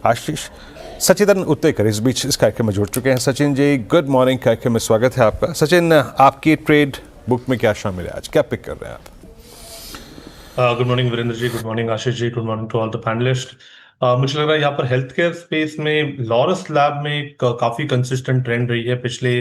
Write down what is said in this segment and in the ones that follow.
आशीष सचिन उत्तेकर इस बीच इस कार्यक्रम में जुड़ चुके हैं। सचिन जी, गुड मॉर्निंग, कार्यक्रम में स्वागत है आपका। सचिन, आपकी ट्रेड बुक में क्या शामिल है आज, क्या पिक कर रहे हैं आप? Good morning Virendra ji, good morning Ashish ji, good morning to all the panelist. मुझे लग रहा है यहाँ पर हेल्थ केयर स्पेस में लॉरस लैब में एक काफी कंसिस्टेंट ट्रेंड रही है पिछले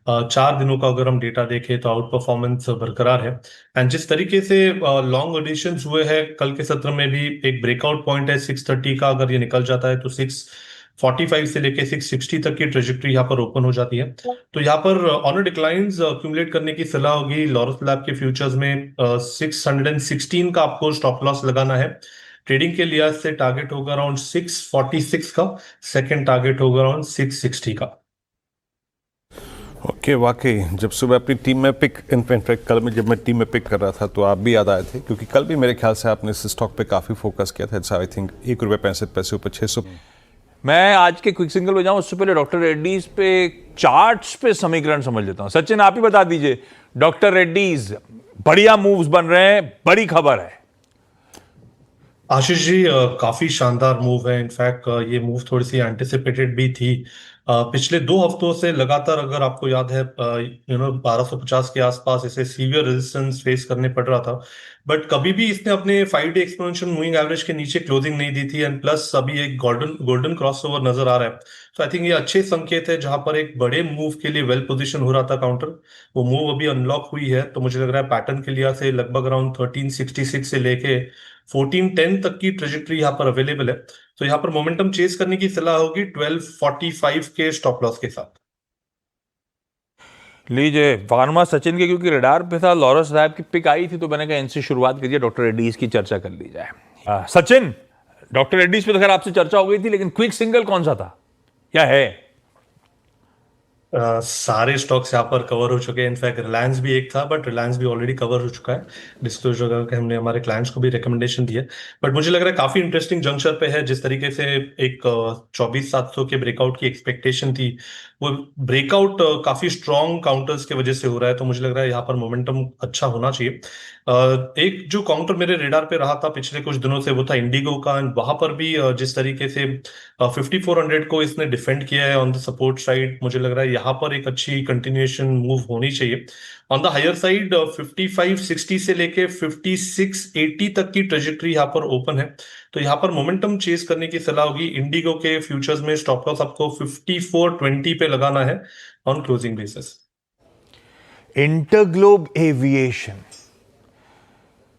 4 दिनों का। अगर हम डेटा देखें तो आउट परफॉर्मेंस बरकरार है। एंड जिस तरीके से लॉन्ग एडिशंस हुए हैं, कल के सत्र में भी एक ब्रेकआउट पॉइंट है 630 का, अगर ये निकल जाता है तो 645 से लेके 660 तक की ट्रेजेक्ट्री यहाँ पर ओपन हो जाती है। तो यहाँ पर ऑन डिक्लाइंस अक्यूमुलेट करने की सलाह होगी। लॉरस लैब के फ्यूचर्स में 616 का आपको स्टॉप लॉस लगाना है। ट्रेडिंग के लिहाज से टारगेट होगा अराउंड 646 का, सेकंड टारगेट होगा अराउंड 660 का। ओके, वाकई जब सुबह अपनी टीम में पिक, इनफैक्ट कल में जब मैं टीम में पिक कर रहा था तो आप भी याद आए थे, क्योंकि कल भी मेरे ख्याल से आपने इस स्टॉक पे काफ़ी फोकस किया था। आई थिंक ₹1.65 ऊपर 600। मैं आज के क्विक सिंगल पे जाऊं उससे पहले डॉक्टर रेड्डीज पे चार्ट्स पे समीकरण समझ लेता हूं। सचिन, आप ही बता दीजिए, डॉक्टर रेड्डीज बढ़िया मूव्स बन रहे हैं, बड़ी खबर है। आशीष जी, काफी शानदार मूव है। इनफैक्ट ये मूव थोड़ी सी एंटिसिपेटेड भी थी। पिछले 2 हफ्तों से लगातार, अगर आपको याद है, 1250 के आसपास इसे सीवियर रेजिस्टेंस फेस करने पड़ रहा था, बट कभी भी इसने अपने 5 डे एक्सपोनेंशियल मूविंग एवरेज के नीचे क्लोजिंग नहीं दी थी। एंड प्लस अभी एक गोल्डन क्रॉसओवर नजर आ रहा है। तो आई थिंक ये अच्छे संकेत है। जहां पर एक बड़े मूव के लिए वेल पोजिशन हो रहा था काउंटर, वो मूव अभी अनलॉक हुई है। तो मुझे लग रहा है पैटर्न के लिहाज से लगभग अराउंड 1366 से लेके 1410 तक की ट्रेजेक्ट्री यहाँ पर अवेलेबल है। तो यहाँ पर मोमेंटम चेस करने की सलाह होगी 1245 के स्टॉप लॉस के साथ। लीजिए फार्मा सचिन के, क्योंकि रडार पे था, लॉरस लैब की पिक आई थी तो मैंने कहा इनसे शुरुआत करिए, डॉक्टर रेड्डीज की चर्चा कर ली जाए। सचिन, डॉक्टर रेड्डीज पे तो खैर आपसे चर्चा हो गई थी, लेकिन क्विक सिंगल कौन सा था, क्या है? सारे स्टॉक्स यहाँ पर कवर हो चुके हैं। इनफैक्ट रिलायंस भी एक था, बट रिलायंस भी ऑलरेडी कवर हो चुका है। डिस्क्लोजर करके हमने हमारे क्लाइंट्स को भी रिकमेंडेशन दी है। बट मुझे लग रहा है काफी इंटरेस्टिंग जंक्शन पे है। जिस तरीके से एक 24,700 के ब्रेकआउट की एक्सपेक्टेशन थी, वो ब्रेकआउट काफी स्ट्रॉन्ग काउंटर्स की वजह से हो रहा है। तो मुझे लग रहा है यहाँ पर मोमेंटम अच्छा होना चाहिए। एक जो काउंटर मेरे रेडार पे रहा था पिछले कुछ दिनों से, वो था इंडिगो का। वहां पर भी जिस तरीके से 5400 को इसने डिफेंड किया है ऑन द सपोर्ट साइड, मुझे लग रहा है यहाँ पर एक अच्छी कंटिन्यूएशन मूव होनी चाहिए। ऑन द हायर साइड 5560 से लेके 5680 तक की ट्रेजेक्ट्री यहाँ पर ओपन है। तो यहाँ पर मोमेंटम चेस करने की सलाह होगी। इंडिगो के फ्यूचर्स में स्टॉप लॉस आपको 5420 पे लगाना है on closing basis. InterGlobe aviation,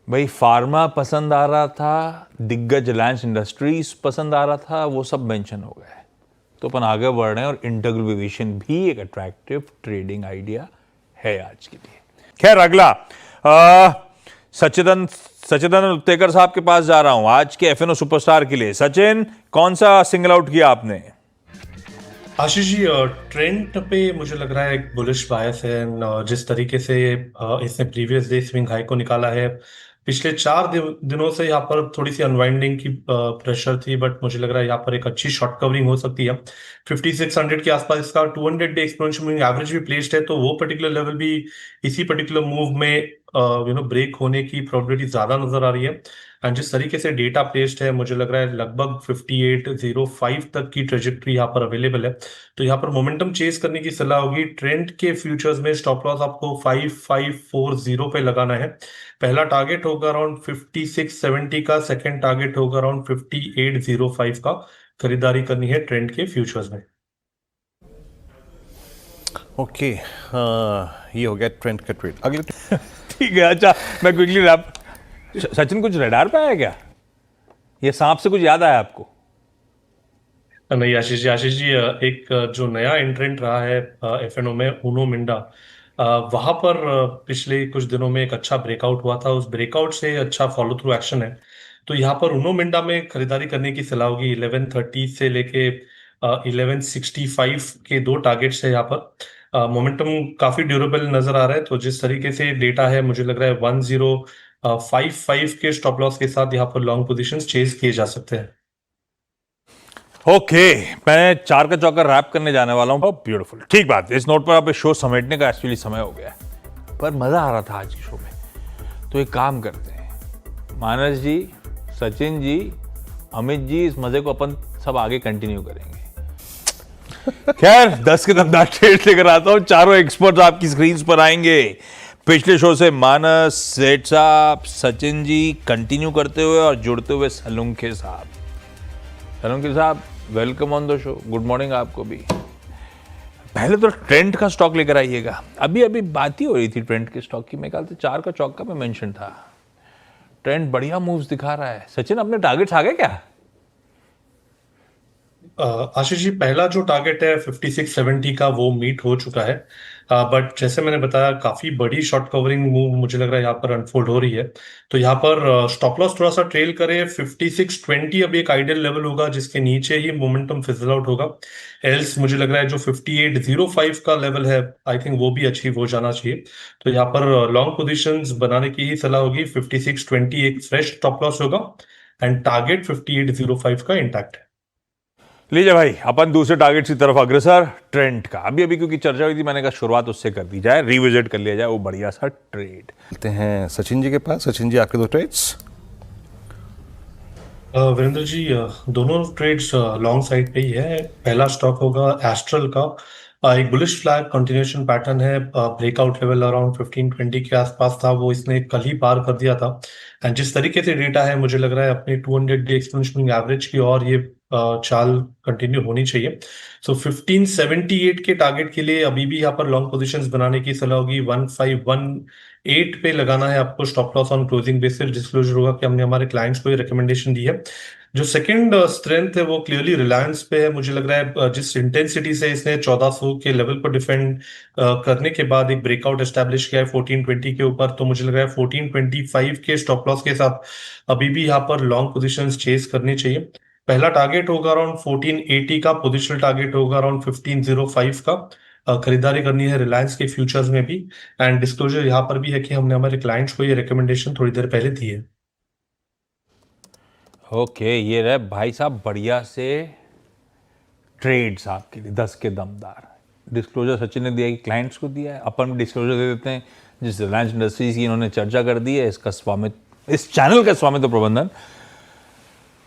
भाई फार्मा पसंद आ रहा था, दिग्गज रिलायंस इंडस्ट्रीज पसंद आ रहा था, वो सब मेंशन हो गए। तो अपन आगे बढ़ रहे हैं और इंटरग्लोब एविएशन भी एक अट्रैक्टिव ट्रेडिंग आइडिया है आज के लिए। खैर, अगला सचिदानंद उत्तेकर साहब के पास जा रहा हूं आज के एफएनओ सुपरस्टार के लिए। सचिन, कौन सा सिंगल आउट किया आपने? आशीष जी, ट्रेंड पे मुझे लग रहा है एक बुलिश बायस है। जिस तरीके से इसने प्रीवियस डे स्विंग हाई को निकाला है, पिछले 4 दिनों से यहाँ पर थोड़ी सी अनवाइंडिंग की प्रेशर थी। बट मुझे लग रहा है यहाँ पर एक अच्छी शॉर्ट कवरिंग हो सकती है। 5600 के आसपास इसका 200 डे एक्सपोनेंशियल मूविंग एवरेज भी प्लेस्ड है। तो वो पर्टिकुलर लेवल भी इसी पर्टिकुलर मूव में ब्रेक होने की प्रोबेबिलिटी ज्यादा नजर आ रही है। एंड जिस तरीके से डेटा प्लेस्ड है, मुझे लग रहा है लगभग 5805 तक की ट्रेजेक्ट्री यहाँ पर अवेलेबल है। तो यहाँ पर मोमेंटम चेस करने की सलाह होगी। ट्रेंड के फ्यूचर्स में स्टॉप लॉस आपको 5540 पे लगाना है। पहला टारगेट होगा अराउंड 5670 का, सेकंड टारगेट होगा अराउंड 5805 का। खरीदारी करनी है ट्रेंड के फ्यूचर्स में। ओके, ये हो गया ट्रेंड का ट्रेड। अगले ठीक है, अच्छा मैं क्विकली रैप। सचिन, कुछ रडार पे आया क्या? ये सांप से कुछ याद आया आपको? नहीं आशीष जी, एक जो नया एंट्रेंट रहा है एफएनओ में, उनो मिंडा, वहां पर पिछले कुछ दिनों में एक अच्छा ब्रेकआउट हुआ था। उस ब्रेकआउट से अच्छा फॉलो थ्रू एक्शन है। तो यहाँ पर उनो मिंडा में खरीदारी करने की सलाह होगी। 1130 से लेके 1165 के 2 टारगेट्स है यहाँ पर। मोमेंटम काफी ड्यूरेबल नजर आ रहा है। तो जिस तरीके से डेटा है, मुझे लग रहा है 1055 के स्टॉप लॉस के साथ यहाँ पर लॉन्ग पोजीशंस चेज किए जा सकते हैं। ओके, मैं 4 का चौका रैप करने जाने वाला हूं। ब्यूटीफुल, ठीक बात। इस नोट पर आप शो समेटने का एक्चुअली समय हो गया है, पर मजा आ रहा था आज के शो में। तो एक काम करते हैं, मानस जी, सचिन जी, अमित जी, इस मजे को अपन सब आगे कंटिन्यू करेंगे। खैर 10 के दमदार ट्रेड लेकर आता हूं, चारों एक्सपर्ट्स आपकी स्क्रीन पर आएंगे। पिछले शो से मानस, सेठ साहब, सचिन जी कंटिन्यू करते हुए और जुड़ते हुए सलूंखे साहब। सलूंखे साहब welcome on the show, good morning आपको भी। पहले तो ट्रेंड का स्टॉक लेकर आइएगा। अभी अभी बात ही हो रही थी ट्रेंड के स्टॉक की, मेरे ख्याल से 4 का चौका में मेंशन था। ट्रेंड बढ़िया मूव्स दिखा रहा है। सचिन अपने टारगेट्स आ गए क्या? आशीष जी, पहला जो टारगेट है 5670 का वो मीट हो चुका है। बट जैसे मैंने बताया, काफी बड़ी शॉर्ट कवरिंग मूव मुझे लग रहा है यहाँ पर अनफोल्ड हो रही है। तो यहाँ पर स्टॉप लॉस थोड़ा सा ट्रेल करे। 5620 अब एक आइडियल लेवल होगा जिसके नीचे ही मोमेंटम फिजल आउट होगा। एल्स मुझे लग रहा है जो 5805 का लेवल है, आई थिंक वो भी अचीव हो जाना चाहिए। तो यहाँ पर लॉन्ग पोजिशंस बनाने की ही सलाह होगी। 5620 एक फ्रेश स्टॉप लॉस होगा एंड टारगेट 5805 का इंटैक्ट है। लीजिए भाई, अपन दूसरे टारगेट की तरफ अग्रसर। ट्रेंड का अभी अभी क्योंकि चर्चा हुई थी, मैंने कहा शुरुआत उससे कर दी जाए, रिविजिट कर लिया जाए वो बढ़िया सा ट्रेड। चलते हैं सचिन जी के पास। सचिन जी, आपके 2 ट्रेड्स। वीरेंद्र जी, दोनों ट्रेड्स लॉन्ग साइड पे ही है। पहला स्टॉक होगा एस्ट्रल का। एक बुलिश फ्लैग कंटिन्यूएशन पैटर्न है। ब्रेकआउट लेवल अराउंड 1520 के आसपास था, वो इसने कल ही पार कर दिया था। एंड जिस तरीके से डेटा है, मुझे लग रहा है अपने 200 डे एक्सपोनेंशियल एवरेज की और ये चाल कंटिन्यू होनी चाहिए। सो 1578 के टारगेट के लिए अभी भी यहाँ पर लॉन्ग पोजीशंस बनाने की सलाह होगी। 1518 पे लगाना है आपको stop loss on closing basis. Disclosure होगा कि हमने हमारे क्लाइंट्स को ये रिकमेंडेशन दी है। जो सेकंड स्ट्रेंथ है वो क्लियरली रिलायंस पे है। मुझे लग रहा है जिस इंटेंसिटी से इसने 1400 के लेवल पर डिफेंड करने के बाद एक ब्रेकआउट एस्टैब्लिश किया है 1420 के ऊपर, तो मुझे लग रहा है 1425 के स्टॉप लॉस के साथ अभी भी यहाँ पर लॉन्ग पोजीशंस चेस करनी चाहिए। पहला टारगेट होगा अराउंड 1480 का, पोजिशनल टारगेट होगा अराउंड 1505 का। खरीदारी करनी है रिलायंस के फ्यूचर्स में भी। एंड डिस्क्लोजर यहाँ पर भी है कि हमने हमारे क्लाइंट्स को ये रिकमेंडेशन थोड़ी देर पहले दी है। ओके, ये रहे भाई साहब बढ़िया से ट्रेड्स आपके लिए 10 के दमदार। डिस्क्लोजर सचिन ने दिया कि क्लाइंट्स को दिया है, अपन भी डिस्क्लोजर दे देते हैं। जिस रिलायंस इंडस्ट्रीज की इन्होंने चर्चा कर दी है, इसका स्वामित्व, इस चैनल का स्वामित्व प्रबंधन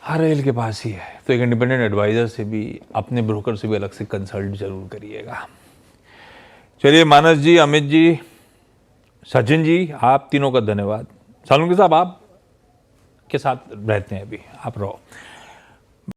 हर रेल के पास ही है। तो एक इंडिपेंडेंट एडवाइजर से भी, अपने ब्रोकर से भी अलग से कंसल्ट जरूर करिएगा। चलिए मानस जी, अमित जी, सचिन जी, आप तीनों का धन्यवाद। सालुंके साहब आप के साथ रहते हैं अभी, आप रहो।